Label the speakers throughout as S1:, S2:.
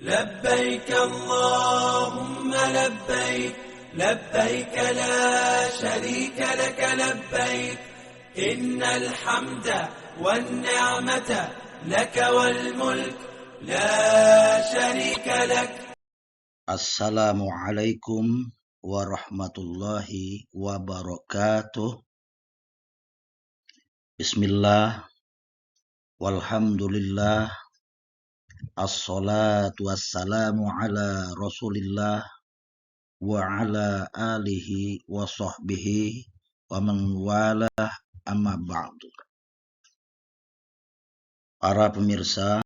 S1: لبيك اللهم لبيك لبيك لا شريك لك لبيك إن الحمد والنعمة لك والملك لا شريك لك.
S2: Assalamualaikum warahmatullahi wabarakatuh. Bismillah, walhamdulillah, assalatu wassalamu ala rasulillah wa ala alihi wa sahbihi wa man walah, amma ba'du. Para pemirsa,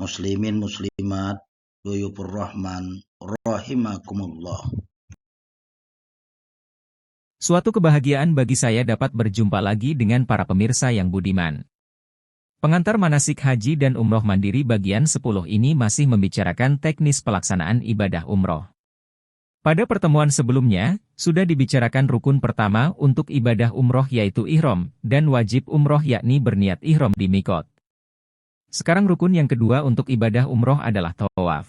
S2: muslimin muslimat, Duyufur Rahman, rahimakumullah.
S3: Suatu kebahagiaan bagi saya dapat berjumpa lagi dengan para pemirsa yang budiman. Pengantar manasik haji dan umroh mandiri bagian 10 ini masih membicarakan teknis pelaksanaan ibadah umroh. Pada pertemuan sebelumnya, sudah dibicarakan rukun pertama untuk ibadah umroh yaitu ihram, dan wajib umroh yakni berniat ihram di mikot. Sekarang rukun yang kedua untuk ibadah umroh adalah tawaf.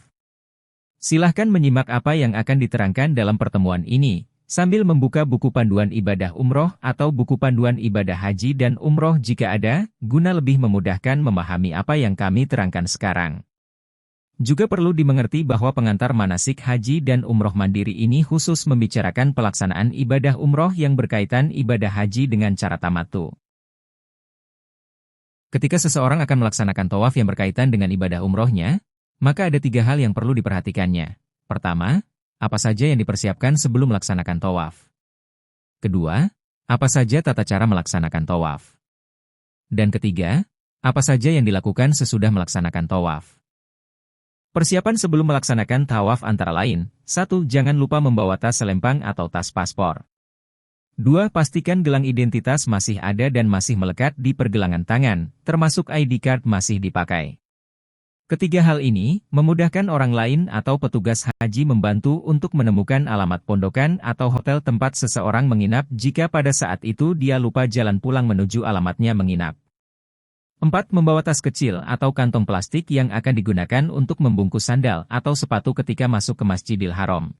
S3: Silahkan menyimak apa yang akan diterangkan dalam pertemuan ini, sambil membuka buku panduan ibadah umroh atau buku panduan ibadah haji dan umroh jika ada, guna lebih memudahkan memahami apa yang kami terangkan sekarang. Juga perlu dimengerti bahwa pengantar manasik haji dan umroh mandiri ini khusus membicarakan pelaksanaan ibadah umroh yang berkaitan ibadah haji dengan cara tamattu. Ketika seseorang akan melaksanakan tawaf yang berkaitan dengan ibadah umrohnya, maka ada 3 hal yang perlu diperhatikannya. Pertama, apa saja yang dipersiapkan sebelum melaksanakan tawaf. Kedua, apa saja tata cara melaksanakan tawaf. Dan ketiga, apa saja yang dilakukan sesudah melaksanakan tawaf. Persiapan sebelum melaksanakan tawaf antara lain, 1. Jangan lupa membawa tas selempang atau tas paspor. 2. Pastikan gelang identitas masih ada dan masih melekat di pergelangan tangan, termasuk ID card masih dipakai. Ketiga hal ini, memudahkan orang lain atau petugas haji membantu untuk menemukan alamat pondokan atau hotel tempat seseorang menginap jika pada saat itu dia lupa jalan pulang menuju alamatnya menginap. 4. Membawa tas kecil atau kantong plastik yang akan digunakan untuk membungkus sandal atau sepatu ketika masuk ke Masjidil Haram.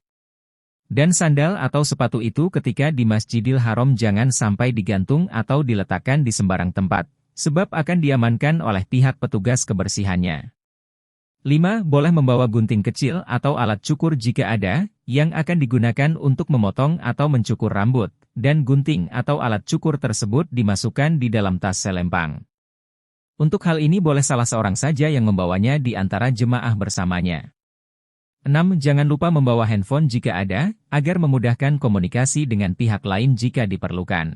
S3: Dan sandal atau sepatu itu ketika di Masjidil Haram jangan sampai digantung atau diletakkan di sembarang tempat, sebab akan diamankan oleh pihak petugas kebersihannya. 5. Boleh membawa gunting kecil atau alat cukur jika ada, yang akan digunakan untuk memotong atau mencukur rambut, dan gunting atau alat cukur tersebut dimasukkan di dalam tas selempang. Untuk hal ini boleh salah seorang saja yang membawanya di antara jemaah bersamanya. 6. Jangan lupa membawa handphone jika ada, agar memudahkan komunikasi dengan pihak lain jika diperlukan.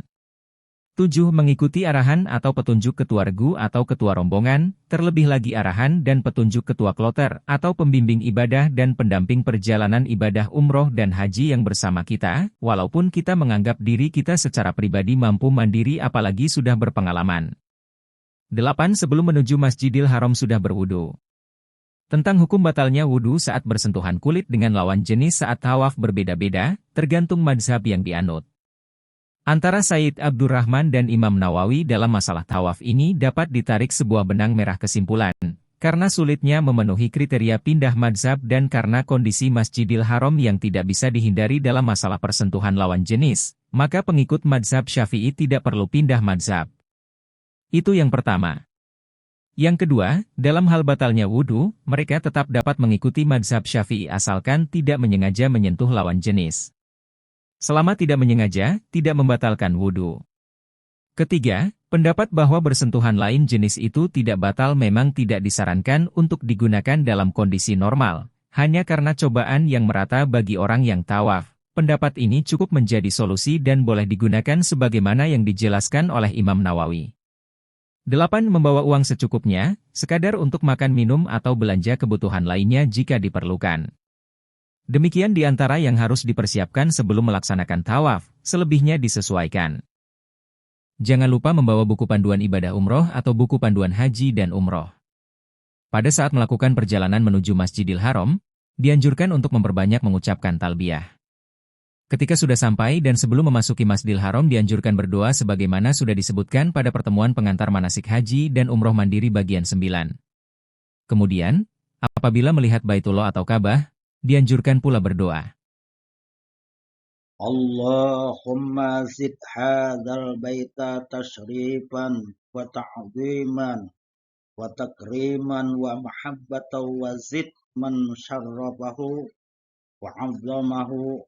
S3: 7. Mengikuti arahan atau petunjuk ketua regu atau ketua rombongan, terlebih lagi arahan dan petunjuk ketua kloter atau pembimbing ibadah dan pendamping perjalanan ibadah umroh dan haji yang bersama kita, walaupun kita menganggap diri kita secara pribadi mampu mandiri apalagi sudah berpengalaman. 8. Sebelum menuju Masjidil Haram sudah berwudu. Tentang hukum batalnya wudu saat bersentuhan kulit dengan lawan jenis saat tawaf berbeda-beda, tergantung mazhab yang dianut. Antara Sayyid Abdurrahman dan Imam Nawawi dalam masalah tawaf ini dapat ditarik sebuah benang merah kesimpulan, karena sulitnya memenuhi kriteria pindah mazhab dan karena kondisi Masjidil Haram yang tidak bisa dihindari dalam masalah persentuhan lawan jenis, maka pengikut mazhab Syafi'i tidak perlu pindah mazhab. Itu yang pertama. Yang kedua, dalam hal batalnya wudu, mereka tetap dapat mengikuti mazhab Syafi'i asalkan tidak menyengaja menyentuh lawan jenis. Selama tidak menyengaja, tidak membatalkan wudu. Ketiga, pendapat bahwa bersentuhan lain jenis itu tidak batal memang tidak disarankan untuk digunakan dalam kondisi normal, hanya karena cobaan yang merata bagi orang yang tawaf. Pendapat ini cukup menjadi solusi dan boleh digunakan sebagaimana yang dijelaskan oleh Imam Nawawi. 8. Membawa uang secukupnya, sekadar untuk makan minum atau belanja kebutuhan lainnya jika diperlukan. Demikian di antara yang harus dipersiapkan sebelum melaksanakan tawaf, selebihnya disesuaikan. Jangan lupa membawa buku panduan ibadah umroh atau buku panduan haji dan umroh. Pada saat melakukan perjalanan menuju Masjidil Haram, dianjurkan untuk memperbanyak mengucapkan talbiyah. Ketika sudah sampai dan sebelum memasuki Masjidil Haram dianjurkan berdoa sebagaimana sudah disebutkan pada pertemuan pengantar manasik haji dan umroh mandiri bagian 9. Kemudian, Apabila melihat Baitullah atau Ka'bah, dianjurkan pula berdoa.
S2: Allahumma zid hadzal baita tashrifan wa ta'ziman wa takriman wa mahabbatan wa zid man syarrafahu wa 'azzamahu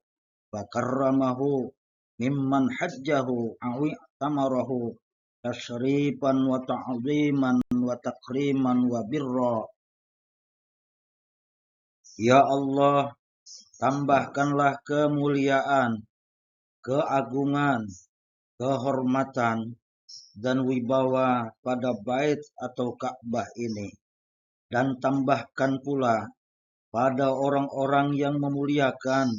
S2: wa karramahu mimman hajjahu aw i'tamarahu tashrifan wa ta'ziman wa takriman wa birra. Ya Allah, tambahkanlah kemuliaan, keagungan, kehormatan, dan wibawa pada bait atau Ka'bah ini. Dan tambahkan pula pada orang-orang yang memuliakan,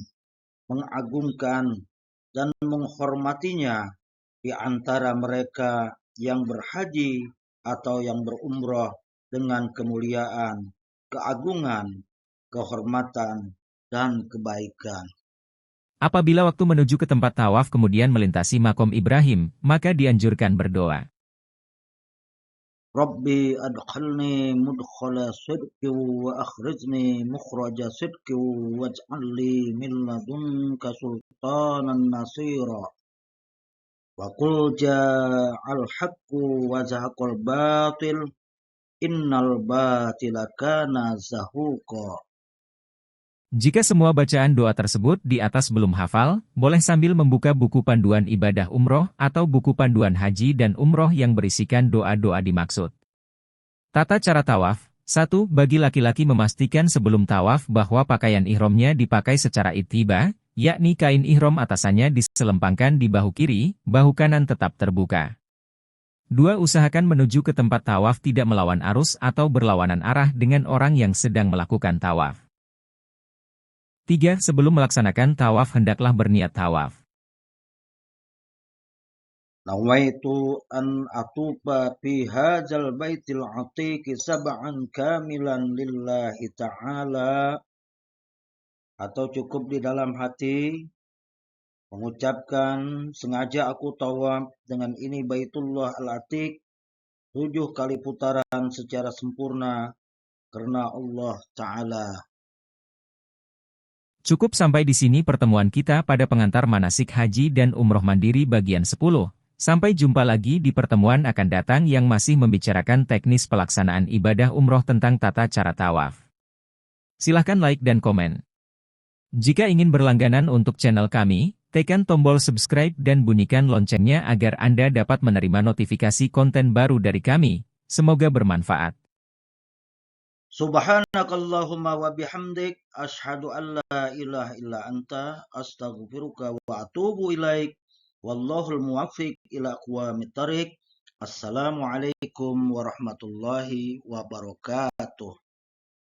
S2: mengagungkan, dan menghormatinya di antara mereka yang berhaji atau yang berumrah dengan kemuliaan, keagungan, kehormatan, dan kebaikan.
S3: Apabila waktu menuju ke tempat tawaf kemudian melintasi makom Ibrahim, maka dianjurkan berdoa.
S2: Rabbi adkhalni mudkhala sidqi wa akhrijni mukhraja sidqi waj'alni min ladunka sultanan nasira. Wa qul ja'al haqqu wa zahaqal batil innal batila kana zahuqa.
S3: Jika semua bacaan doa tersebut di atas belum hafal, boleh sambil membuka buku panduan ibadah umroh atau buku panduan haji dan umroh yang berisikan doa-doa dimaksud. Tata cara tawaf. 1. Bagi laki-laki memastikan sebelum tawaf bahwa pakaian ihramnya dipakai secara ittiba, yakni kain ihram atasannya diselempangkan di bahu kiri, bahu kanan tetap terbuka. 2. Usahakan menuju ke tempat tawaf tidak melawan arus atau berlawanan arah dengan orang yang sedang melakukan tawaf. 3. Sebelum melaksanakan tawaf hendaklah berniat tawaf.
S2: Nawaitu an atuba fi hadzal baitil atiqi sab'an kamilan lillahi ta'ala. Atau cukup di dalam hati mengucapkan sengaja aku tawaf dengan ini Baitullah Al-Atiq 7 kali putaran secara sempurna karena Allah Ta'ala.
S3: Cukup sampai di sini pertemuan kita pada pengantar manasik haji dan umroh mandiri bagian 10. Sampai jumpa lagi di pertemuan akan datang yang masih membicarakan teknis pelaksanaan ibadah umroh tentang tata cara tawaf. Silahkan like dan komen. Jika ingin berlangganan untuk channel kami, tekan tombol subscribe dan bunyikan loncengnya agar Anda dapat menerima notifikasi konten baru dari kami. Semoga bermanfaat.
S2: Subhanakallahumma wa bihamdik asyhadu an la ilaha illa anta astaghfiruka wa atubu ilaik. Wallahul muwaffiq ila aqwamit thariq. Assalamualaikum warahmatullahi wabarakatuh.